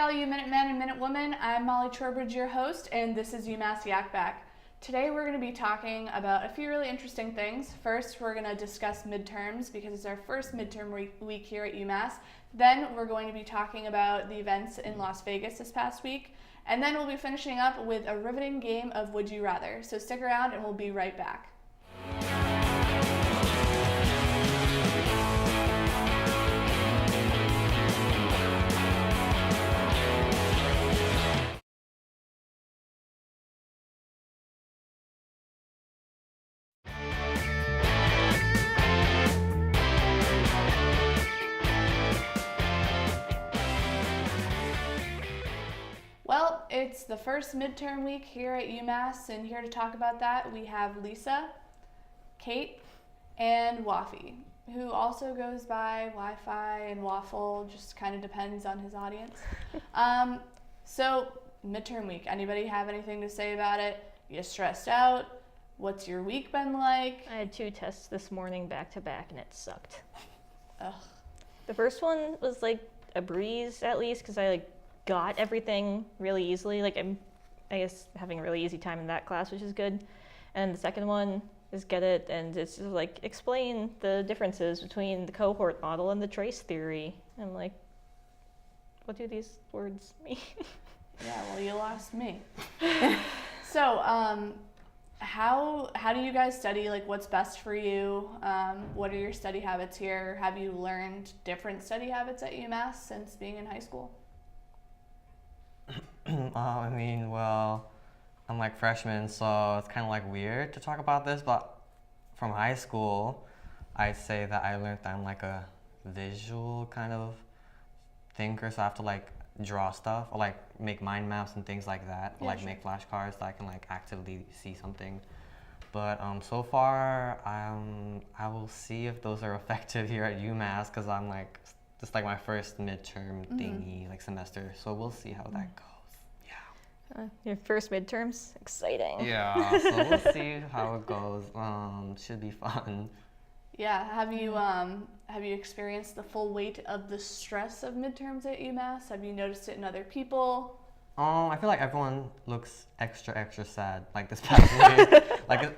all you Minutemen and Minutewomen. I'm Molly Trowbridge, your host, and this is UMass Yak Back. Today we're going to be talking about a few really interesting things. First, we're going to discuss midterms because it's our first midterm week here at UMass. Then we're going to be talking about the events in Las Vegas this past week. And then we'll be finishing up with a riveting game of Would You Rather. So stick around and we'll be right back. Well, it's the first midterm week here at UMass, and here to talk about that, we have Lisa, Kate, and Wafi, who also goes by Wi-Fi and Waffle, just kind of depends on his audience. So, midterm week, anybody have anything to say about it? You stressed out? What's your week been like? I had 2 tests this morning back to back, and it sucked. Ugh. The first one was like a breeze, at least, because I got everything really easily. I'm, I guess, having a really easy time in that class, which is good. And the second one is get it, and it's just explain the differences between the cohort model and the trace theory. And what do these words mean? Yeah, well, you lost me. So, how do you guys study? What's best for you? What are your study habits here? Have you learned different study habits at UMass since being in high school? I'm freshman, so it's kind of weird to talk about this, but from high school, I'd say that I learned that I'm a visual kind of thinker, so I have to draw stuff or make mind maps and things like that, or sure. make flashcards so I can actively see something. But so far, I will see if those are effective here at UMass, because I'm just my first midterm thingy semester, so we'll see how that goes. Your first midterms? Exciting. Yeah, so we'll see how it goes. Should be fun. Yeah, have you experienced the full weight of the stress of midterms at UMass? Have you noticed it in other people? I feel like everyone looks extra sad this past week.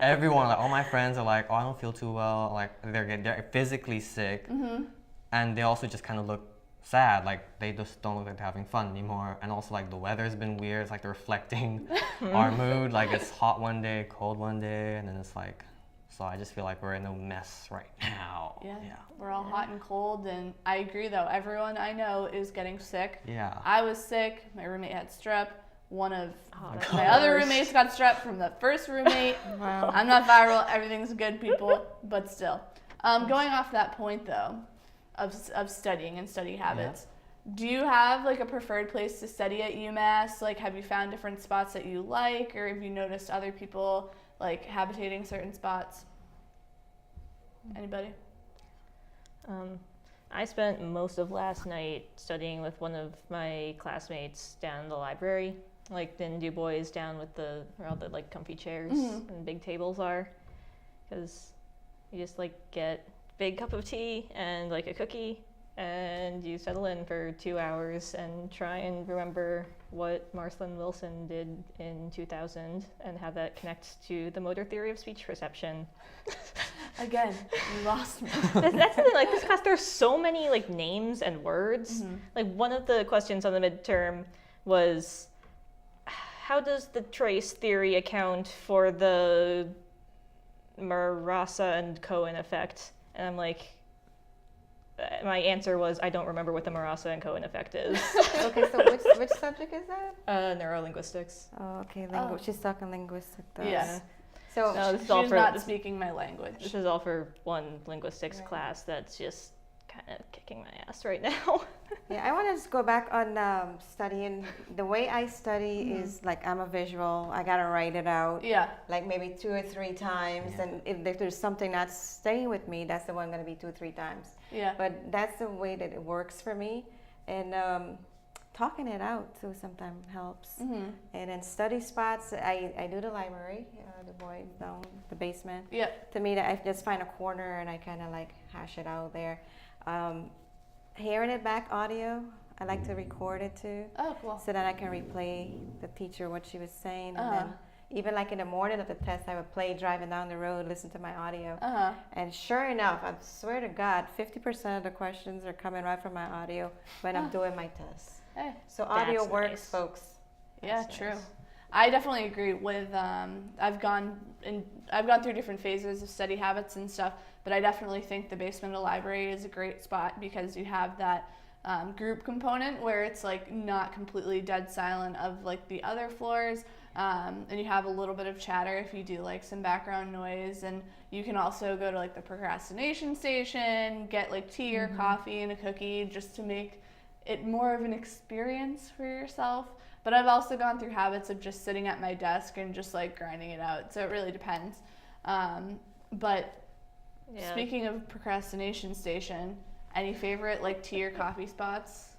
Everyone, all my friends are oh, I don't feel too well. They're physically sick, and they also just kind of look sad. They just don't look like they're having fun anymore. And also the weather's been weird. It's they're reflecting our mood. It's hot one day, cold one day, and then it's so I just feel we're in a mess right now. Yeah. We're all hot and cold, and I agree though, everyone I know is getting sick. Yeah. I was sick, my roommate had strep, one of my other roommates got strep from the first roommate. Wow. I'm not viral, everything's good, people, but still. Going off that point though, of studying and study habits, do you have a preferred place to study at UMass? Have you found different spots that you like, or have you noticed other people habitating certain spots? Anybody? I spent most of last night studying with one of my classmates down in the library, in Du Bois, down with where all the comfy chairs and big tables are, because you just get big cup of tea and a cookie, and you settle in for 2 hours and try and remember what Marcelin Wilson did in 2000 and how that connects to the motor theory of speech perception. Again, you lost me. That's the thing, this class, there's so many names and words. One of the questions on the midterm was, how does the trace theory account for the Marasa and Cohen effect? And I'm my answer was, I don't remember what the Marasa and Cohen effect is. Okay, so which subject is that? Neurolinguistics. Oh, okay. She's talking linguistics though. Yeah. So no, this is all she's for not speaking my language. This is all for one linguistics class that's just kind of kicking my ass right now. yeah, I want to just go back on studying. The way I study is I'm a visual. I gotta write it out. Yeah. Maybe 2 or 3 times, and if there's something that's staying with me, that's the one gonna be 2 or 3 times. Yeah. But that's the way that it works for me, and talking it out too sometimes helps. And then study spots, I do the library, the boy down the basement. Yeah. To me, that I just find a corner and I kind of hash it out there. Hearing it back audio, I like to record it too. Oh, cool. So then I can replay the teacher what she was saying, and then even like in the morning of the test, I would play driving down the road, listen to my audio. And sure enough, I swear to God, 50% of the questions are coming right from my audio when I'm doing my tests. Hey. So audio That's works, nice. folks. Yeah, That's true. nice. I definitely agree with. I've gone through different phases of study habits and stuff, but I definitely think the basement of the library is a great spot because you have that group component where it's like not completely dead silent of like the other floors, and you have a little bit of chatter if you do like some background noise, and you can also go to like the procrastination station, get like tea or coffee and a cookie just to make it more of an experience for yourself. But I've also gone through habits of just sitting at my desk and just like grinding it out. So it really depends. But Yeah. speaking of procrastination station, any favorite like tea or coffee spots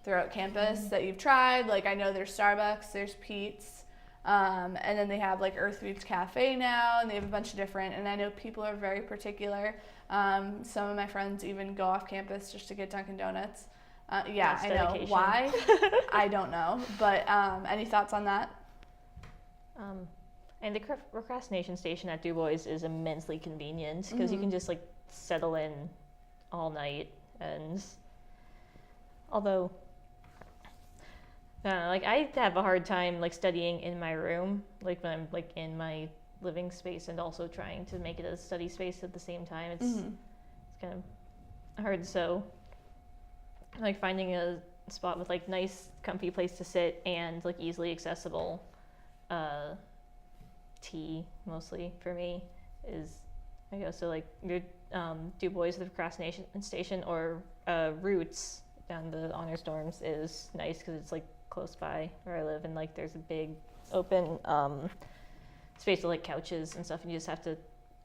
throughout campus that you've tried? Like I know there's Starbucks, there's Pete's, and then they have like Earth Roots Cafe now, and they have a bunch of different. And I know people are very particular. Some of my friends even go off campus just to get Dunkin' Donuts. Yeah, That's I know. dedication. Why? I don't know. But any thoughts on that? And the procrastination station at Du Bois is immensely convenient because you can just like settle in all night. And although, like I have a hard time like studying in my room, like when I'm like in my living space and also trying to make it a study space at the same time. It's kind of hard. So like finding a spot with like nice comfy place to sit and like easily accessible tea mostly for me is I guess so like your Du Bois the procrastination station or Roots down the honors dorms is nice because it's like close by where I live and like there's a big open space with like couches and stuff and you just have to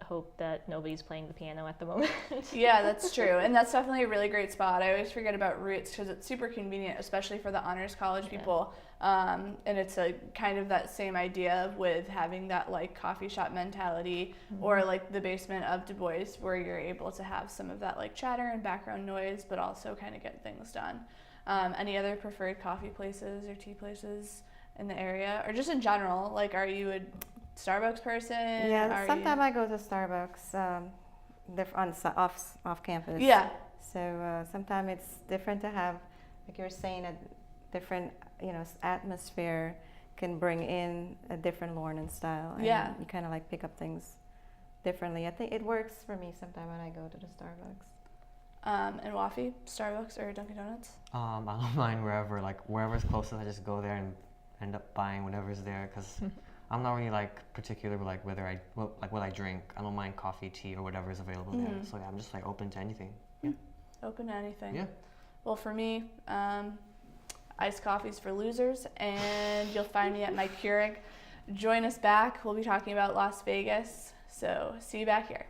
hope that nobody's playing the piano at the moment. Yeah, that's true. And that's definitely a really great spot. I always forget about Roots because it's super convenient, especially for the honors college people. And it's a kind of that same idea with having that like coffee shop mentality or like the basement of Du Bois where you're able to have some of that like chatter and background noise, but also kind of get things done. Any other preferred coffee places or tea places in the area or just in general? Like, are you a Starbucks person? Yeah, sometimes I go to Starbucks off campus. Yeah. So sometimes it's different to have, like you were saying, a different atmosphere can bring in a different learning style. And Yeah. you kind of like pick up things differently. I think it works for me sometimes when I go to the Starbucks. And Wafi, Starbucks or Dunkin' Donuts? I don't mind wherever's closest. I just go there and end up buying whatever's there because I'm not really like particular with like whether what I drink. I don't mind coffee, tea, or whatever is available there. So yeah, I'm just like open to anything. Yeah. Open to anything. Yeah. Well, for me, iced coffee's for losers, and you'll find me at my Keurig. Join us back. We'll be talking about Las Vegas. So see you back here.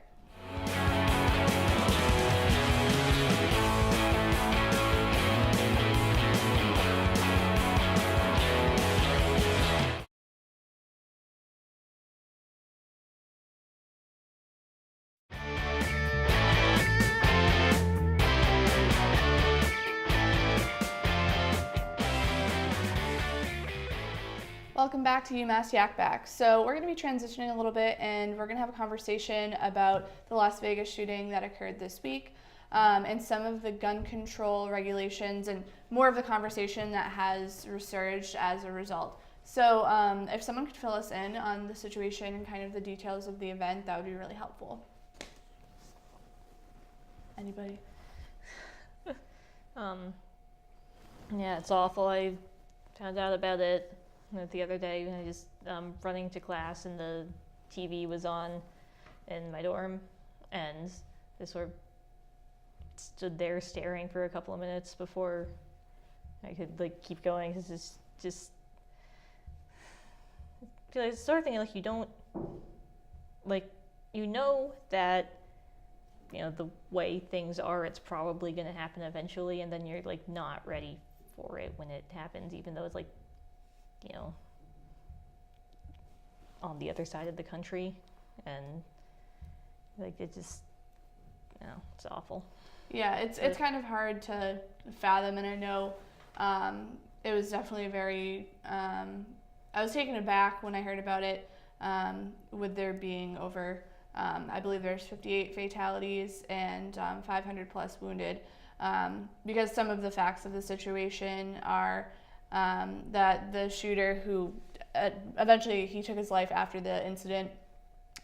Welcome back to UMass Yak Back. So we're going to be transitioning a little bit and we're going to have a conversation about the Las Vegas shooting that occurred this week and some of the gun control regulations and more of the conversation that has resurged as a result. So if someone could fill us in on the situation and kind of the details of the event, that would be really helpful. Anybody? Yeah, it's awful. I found out about it the other day when I just running to class and the TV was on in my dorm and just sort of stood there staring for a couple of minutes before I could like keep going because it's just feel like it's the sort of thing like you don't like that the way things are it's probably going to happen eventually and then you're like not ready for it when it happens even though it's like on the other side of the country and like it just it's awful. Yeah, it's kind of hard to fathom, and I know it was definitely very. I was taken aback when I heard about it, with there being over, I believe there's 58 fatalities and 500 plus wounded, because some of the facts of the situation are that the shooter, who eventually he took his life after the incident,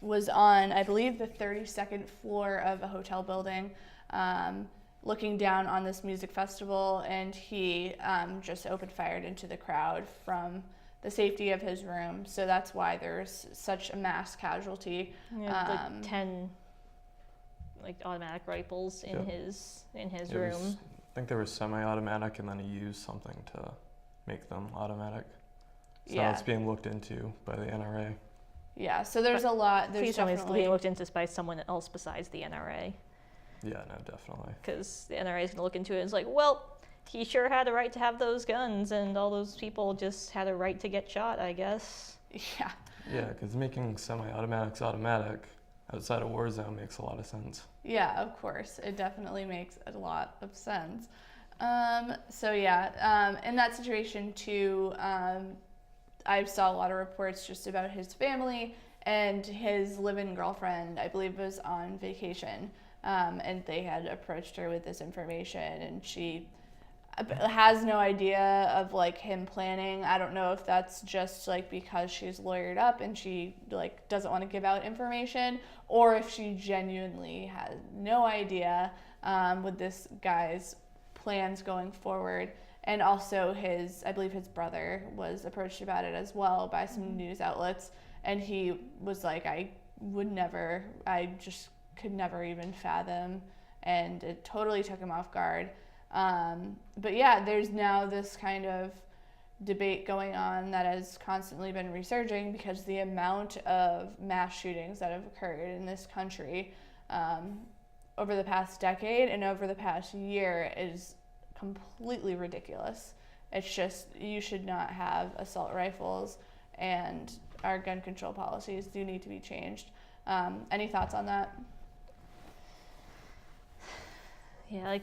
was on, I believe, the 32nd floor of a hotel building, looking down on this music festival, and he just opened fired into the crowd from the safety of his room. So that's why there's such a mass casualty. Yeah, 10 automatic rifles in his room. I think they were semi-automatic, and then he used something to make them automatic. So now it's being looked into by the NRA. Yeah, so there's a lot. There's please tell me it's definitely being looked into by someone else besides the NRA. Yeah, no, definitely. Because the NRA is going to look into it and it's like, well, he sure had a right to have those guns, and all those people just had a right to get shot, I guess. Yeah. Yeah, because making semi-automatics automatic outside a war zone makes a lot of sense. Yeah, of course. It definitely makes a lot of sense. In that situation too, I saw a lot of reports just about his family, and his live-in girlfriend, I believe, was on vacation, and they had approached her with this information, and she has no idea of him planning. I don't know if that's just because she's lawyered up and she doesn't want to give out information, or if she genuinely has no idea with this guy's plans going forward. And also I believe his brother was approached about it as well by some news outlets, and he was like, I just could never even fathom, and it totally took him off guard. But yeah, there's now this kind of debate going on that has constantly been resurging, because the amount of mass shootings that have occurred in this country over the past decade and over the past year is completely ridiculous. It's just, you should not have assault rifles, and our gun control policies do need to be changed. Any thoughts on that? Yeah,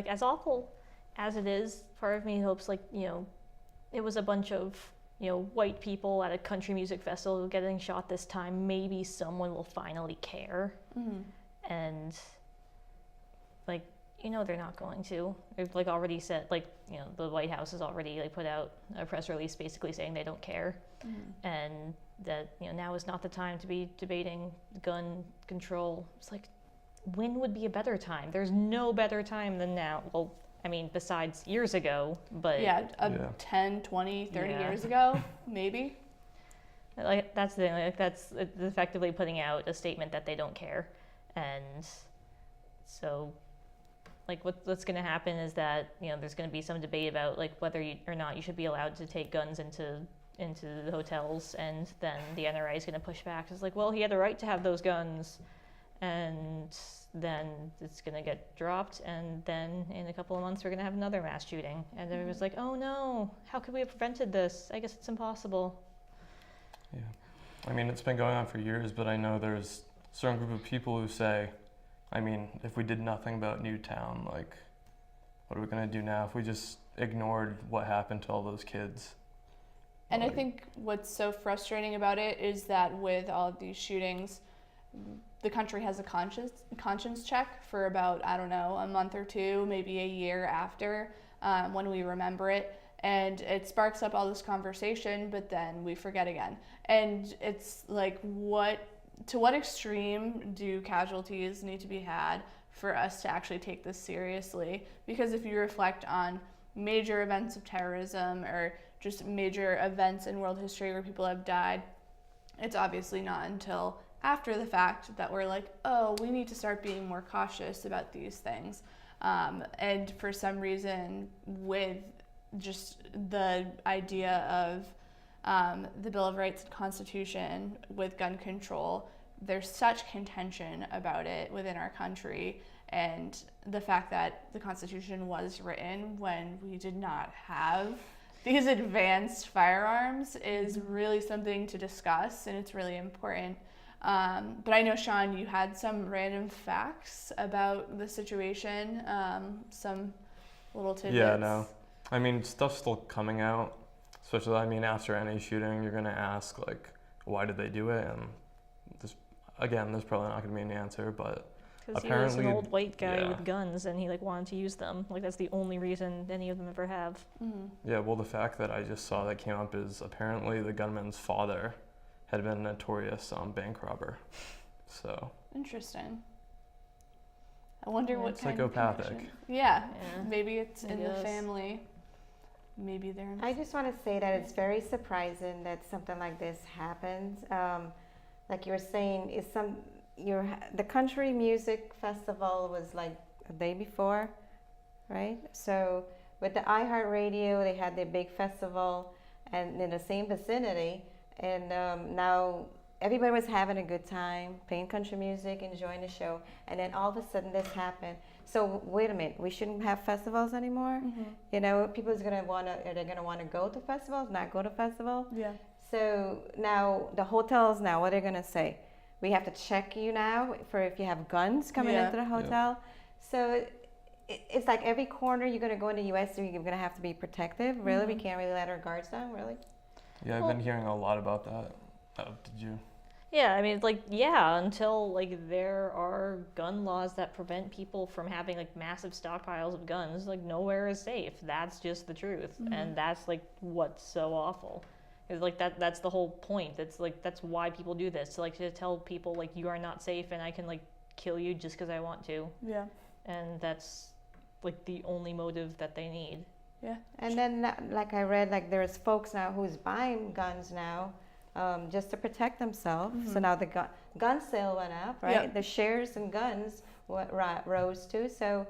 as awful as it is, part of me hopes it was a bunch of white people at a country music festival getting shot this time. Maybe someone will finally care. And they're not going to. They've already said, the White House has already put out a press release basically saying they don't care, and that now is not the time to be debating gun control. It's when would be a better time? There's no better time than now. Well, I mean, besides years ago, but 10, 20, 30 years ago, maybe. That's the thing. That's effectively putting out a statement that they don't care, and so. What's going to happen is that there's going to be some debate about whether or not you should be allowed to take guns into the hotels, and then the NRA is going to push back. It's well, he had a right to have those guns, and then it's going to get dropped, and then in a couple of months we're going to have another mass shooting, and everyone's oh no, how could we have prevented this? I guess it's impossible. Yeah, I mean, it's been going on for years, but I know there's a certain group of people who say, I mean, if we did nothing about Newtown, what are we going to do now if we just ignored what happened to all those kids? And I think what's so frustrating about it is that with all of these shootings, the country has a conscience check for about, I don't know, a month or two, maybe a year after, when we remember it. And it sparks up all this conversation, but then we forget again. And it's to what extreme do casualties need to be had for us to actually take this seriously? Because if you reflect on major events of terrorism or just major events in world history where people have died, it's obviously not until after the fact that we're oh, we need to start being more cautious about these things. And for some reason, with just the idea of the Bill of Rights and Constitution with gun control, there's such contention about it within our country, and the fact that the Constitution was written when we did not have these advanced firearms is really something to discuss, and it's really important. But I know, Sean, you had some random facts about the situation, some little tidbits. Yeah, no. I mean, stuff's still coming out, especially, I mean, after any shooting, you're going to ask, like, why did they do it? And there's probably not going to be an answer, but Because he was apparently, an old white guy yeah. with guns, and he like wanted to use them. Like that's the only reason any of them ever have. Yeah, well, the fact that I just saw that came up is apparently the gunman's father had been a notorious bank robber. So Interesting. I wonder what kind psychopathic. of connection. Yeah, Yeah. maybe it's in the Yes. family. Maybe they're. I just want to say that it's very surprising that something like this happens. Like you were saying, the country music festival was like a day before, right? So with the iHeartRadio, they had their big festival, and in the same vicinity, and now everybody was having a good time, playing country music, enjoying the show, and then all of a sudden this happened. So wait a minute, we shouldn't have festivals anymore? You know, people's gonna are they gonna want to go to festivals, not go to festivals? Yeah. So now the hotels now, what are they gonna say? We have to check you now for if you have guns coming into the hotel. So it's like every corner you're gonna go in the U.S., you're gonna have to be protective. Really, we can't really let our guards down. Really. yeah, I've been hearing a lot about that. Did you? Yeah, I mean, like, yeah, until, like, there are gun laws that prevent people from having, like, massive stockpiles of guns, like, nowhere is safe. That's just the truth. And that's, like, what's so awful. It's, like, that's the whole point. That's, like, that's why people do this. To tell people, like, you are not safe and I can, like, kill you just because I want to. Yeah. And that's, like, the only motive that they need. Yeah. And then, like I read, like there's folks now who's buying guns now. Just to protect themselves. So now the gun sale went up, right? Yep. The shares in guns rose too. So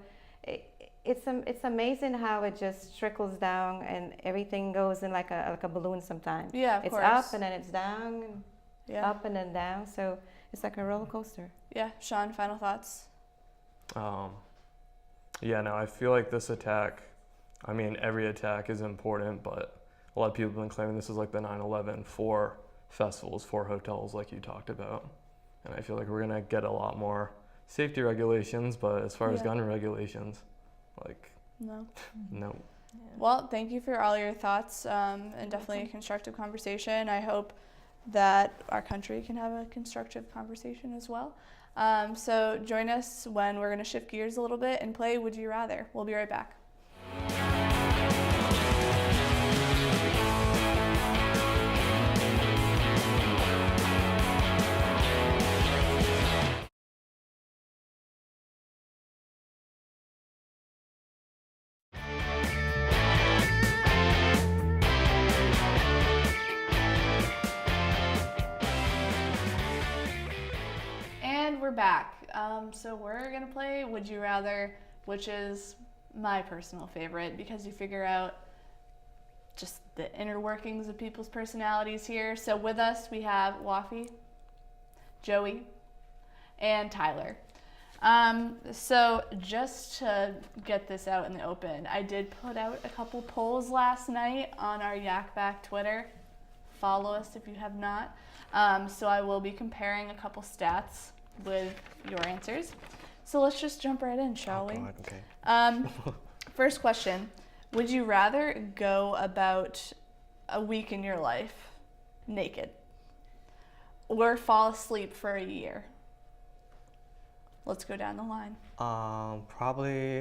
it's amazing how it just trickles down and everything goes in like a balloon sometimes. Yeah, of it's course. up and then it's down, and Yeah. up and then down. So it's like a roller coaster. Yeah. Sean, final thoughts? Yeah, no, I feel like this attack, I mean, every attack is important, but a lot of people have been claiming this is like the 9/11 for festivals, for hotels like you talked about. And I feel like we're going to get a lot more safety regulations, but as far as gun regulations, like, No. no. Well, thank you for all your thoughts and definitely a constructive conversation. I hope that our country can have a constructive conversation as well. So join us when we're going to shift gears a little bit and play Would You Rather. We'll be right back. And we're back. So we're going to play Would You Rather, which is my personal favorite because you figure out just the inner workings of people's personalities here. So with us, we have Wafi, Joey, and Tyler. So just to get this out in the open, I did put out a couple polls last night on our Yak Back Twitter. Follow us if you have not. So I will be comparing a couple stats with your answers. So let's just jump right in, shall we? God, okay. First question. Would you rather go about a week in your life naked or fall asleep for a year? Let's go down the line. Probably,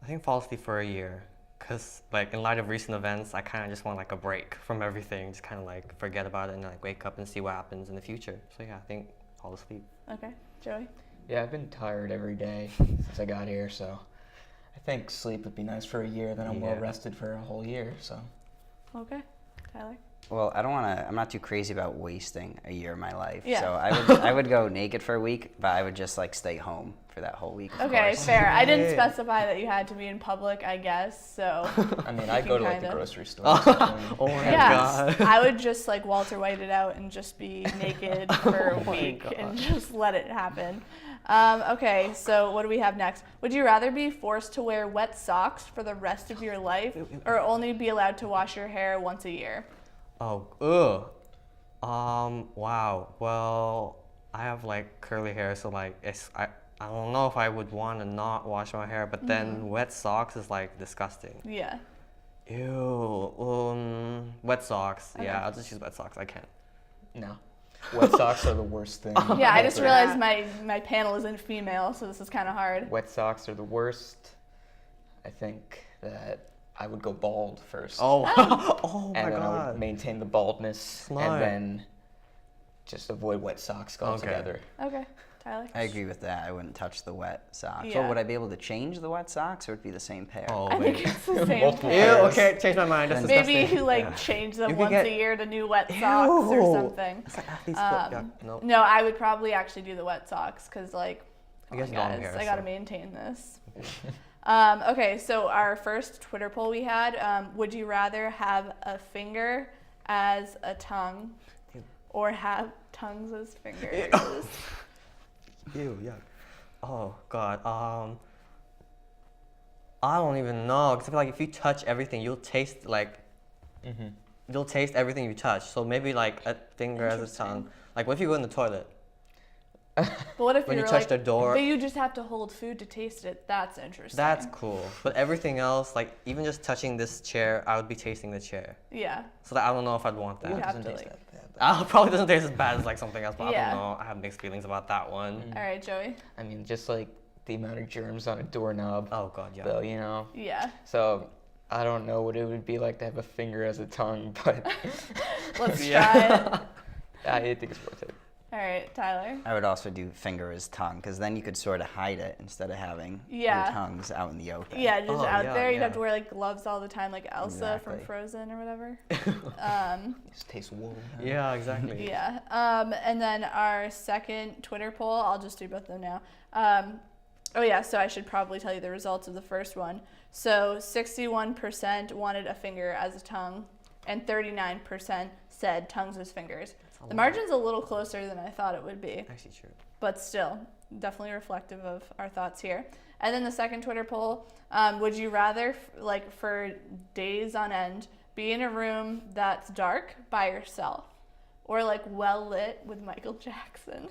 I think fall asleep for a year. Cause like in light of recent events, I kind of just want like a break from everything. Just kind of like forget about it and like wake up and see what happens in the future. So yeah, I think fall asleep. Okay, Joey? Yeah, I've been tired every day since I got here, so I think sleep would be nice for a year. Then I'm well rested for a whole year. So. Okay, Tyler? Well, I'm not too crazy about wasting a year of my life. Yeah. So I would go naked for a week, but I would just like stay home for that whole week. Of Okay, course. fair. I didn't specify that you had to be in public, I guess, so. I mean, I go to like the kinda- grocery store. So, I mean, Oh my Yeah, God. I would just like Walter White it out and just be naked for a Oh my week God. and just let it happen. Okay, so what do we have next? Would you rather be forced to wear wet socks for the rest of your life or only be allowed to wash your hair once a year? Oh, ugh. Wow. Well, I have like curly hair, so like I don't know if I would want to not wash my hair, but then wet socks is like disgusting. Yeah. Ew. Wet socks. Okay. Yeah, I'll just use wet socks. I can't. No. Wet socks are the worst thing. Yeah, I just ever. realized my panel isn't female, so this is kind of hard. Wet socks are the worst. I think that I would go bald first. Oh. Oh my and then I god. would maintain the baldness Smart. and then just avoid wet socks altogether. Okay, Tyler. I agree with that. I wouldn't touch the wet socks. Yeah. Or would I be able to change the wet socks, or would it be the same pair? Oh, I think wait. it's the same. Multiple thing. Ew. pairs. Okay, change my mind. That's Maybe disgusting. you like Yeah. change them You could once get- a year to new wet socks or Ew. something. It's like athlete's foot. Um, No. No, I would probably actually do the wet socks because, like, I come guess on, long guys, hair, I gotta so- maintain this. Okay, so our first Twitter poll we had: would you rather have a finger as a tongue, or have tongues as fingers? Ew. Yuck. Oh god. I don't even know. Cause I feel like if you touch everything, you'll taste like. You'll taste everything you touch. So maybe like a finger as a Interesting. tongue. Like what if you go in the toilet? But what if When you you're touch like, the door- but you just have to hold food to taste it? That's interesting. That's cool. But everything else, like even just touching this chair, I would be tasting the chair. Yeah. So that I don't know if I'd want You that. have Doesn't to, taste like- that bad. Probably doesn't taste as bad as like something else, but I Yeah. don't know. I have mixed feelings about that one. All right, Joey. I mean, just like the amount of germs on a doorknob, Oh god, yeah. though, you know. Yeah. So I don't know what it would be like to have a finger as a tongue, but Let's Yeah. try it. I think it's worth it. All right, Tyler. I would also do finger as tongue, because then you could sort of hide it instead of having Yeah. your tongues out in the open. Yeah, just Oh, out yeah, there. You'd have yeah. to wear like gloves all the time, like Elsa from Exactly. Frozen or whatever. It just tastes wool. Yeah, exactly. Yeah. And then our second Twitter poll, I'll just do both of them now. Oh yeah, so I should probably tell you the results of the first one. So 61% wanted a finger as a tongue, and 39% said tongues as fingers. The margin's a little closer than I thought it would be, Actually true. but still, definitely reflective of our thoughts here. And then the second Twitter poll, would you rather, like for days on end, be in a room that's dark by yourself, or like well lit with Michael Jackson?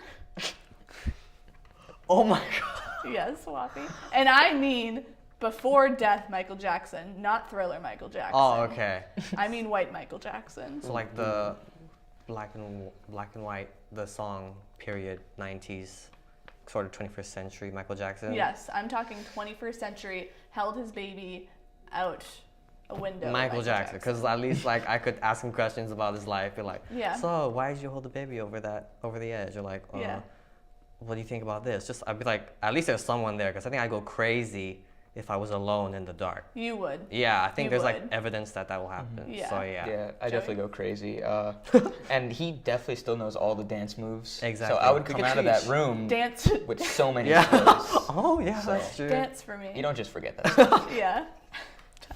Oh my god. Yes, Wappy. And I mean before death Michael Jackson, not Thriller Michael Jackson. Oh, okay. I mean white Michael Jackson. So like the black and white, the song period 90s, sort of 21st century Michael Jackson. Yes, I'm talking 21st century, held his baby out a window. Michael Jackson, because at least like I could ask him questions about his life. Be like, Yeah. so why did you hold the baby over the edge? Or like, Yeah. what do you think about this? Just I'd be like, at least there's someone there, because I think I'd go crazy if I was alone in the dark. You would. Yeah, I think You there's like would. evidence that will happen. Yeah. So yeah. Yeah, I Joey? definitely go crazy. And he definitely still knows all the dance moves. Exactly. So I would He come can out of that teach. room Dance. with so many Yeah. skills. Oh yeah, So- that's true. Dance for me. You don't just forget that stuff. Yeah.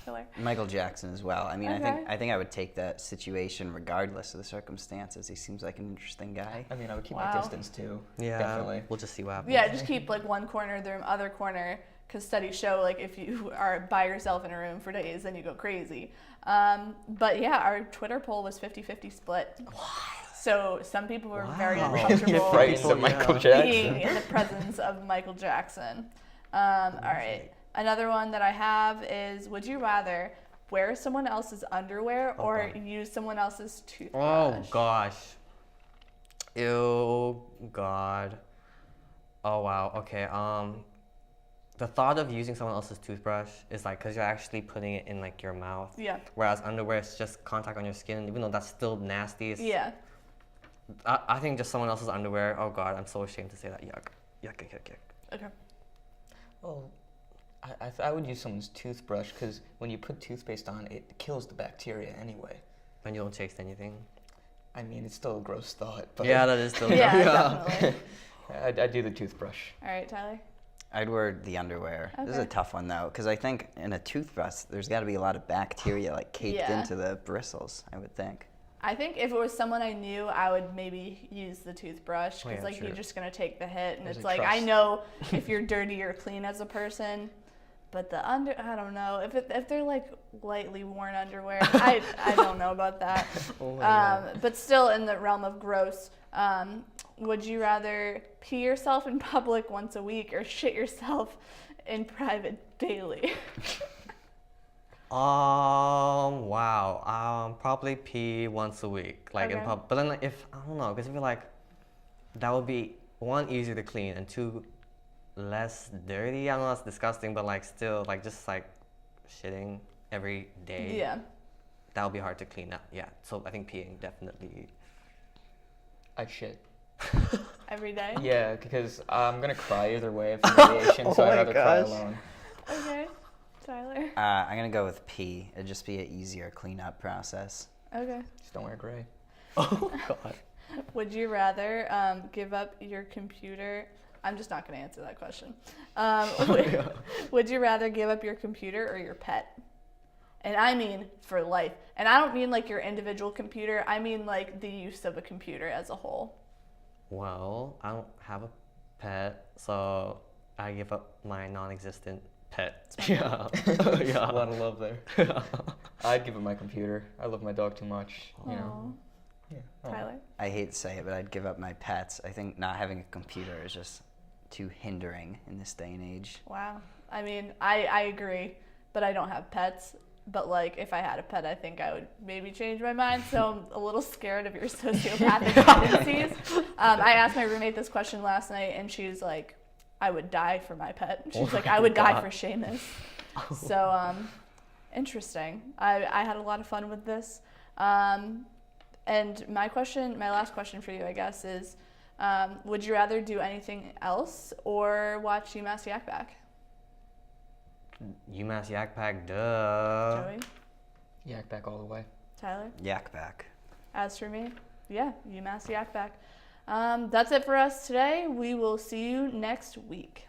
Tyler. Michael Jackson as well. I mean, Okay. I think I would take that situation regardless of the circumstances. He seems like an interesting guy. I mean, I would keep Wow. my distance too. Yeah, Definitely. we'll just see what happens. Yeah, just keep like one corner of the room, other corner, because studies show like if you are by yourself in a room for days, then you go crazy. But yeah, our Twitter poll was 50-50 split. So some people were very Wow. uncomfortable Frightened People, of Michael yeah. being Jackson. in the presence of Michael Jackson. All right. Another one that I have is: would you rather wear someone else's underwear or God. use someone else's toothbrush? Oh gosh. Ew, God. Oh wow. Okay. The thought of using someone else's toothbrush is like because you're actually putting it in like your mouth. Yeah. Whereas underwear is just contact on your skin, even though that's still nasty. Yeah. I think just someone else's underwear. Oh God, I'm so ashamed to say that. Yuck. Yuck. Yuck. Yuck. Yuck. Okay. Well, I would use someone's toothbrush because when you put toothpaste on, it kills the bacteria anyway. And you don't taste anything. I mean, it's still a gross thought, but Yeah, that is still. Yeah, definitely. I'd do the toothbrush. All right, Tyler. I'd wear the underwear. This is a Okay. tough one though, because I think in a toothbrush, there's got to be a lot of bacteria like caked Yeah. into the bristles. I would think. I think if it was someone I knew, I would maybe use the toothbrush because Oh, yeah, like true. you're just gonna take the hit, and There's it's a like I trust. know if you're dirty or clean as a person, But the I don't know if they're like lightly worn underwear. I don't know about that. Oh my God. But still in the realm of gross. Would you rather pee yourself in public once a week or shit yourself in private daily? Wow. Probably pee once a week, like in Okay. pub. But then like, if I don't know, because I feel like that would be one, easier to clean, and two, less dirty. I know that's disgusting, but like still like just like shitting every day. Yeah. That would be hard to clean up. Yeah. So I think peeing definitely. I'd shit. Every day? Yeah, because I'm gonna cry either way for radiation, so Oh I'd my rather cry gosh. alone. Okay. Tyler? I'm gonna go with pee. It'd just be an easier cleanup process. Okay. Just don't wear gray. Oh God. Would you rather give up your computer? I'm just not going to answer that question. Would you rather give up your computer or your pet? And I mean for life. And I don't mean like your individual computer. I mean like the use of a computer as a whole. Well, I don't have a pet, so I give up my non-existent pet. Yeah. A Yeah. lot of love there. I'd give it my computer. I love my dog too much. You know. Yeah. Oh. Tyler? I hate to say it, but I'd give up my pets. I think not having a computer is just too hindering in this day and age. Wow. I mean, I agree, but I don't have pets. But like, if I had a pet, I think I would maybe change my mind. So I'm a little scared of your sociopathic tendencies. I asked my roommate this question last night, and she's like, "I would die for my pet." She's like, "I would die for Seamus." So interesting. I had a lot of fun with this. And my last question for you, I guess, is, would you rather do anything else or watch UMass Yak Back? UMass Yak Pack, duh. Joey? Yak back all the way. Tyler? Yak back. As for me, yeah, UMass Yak Back. That's it for us today. We will see you next week.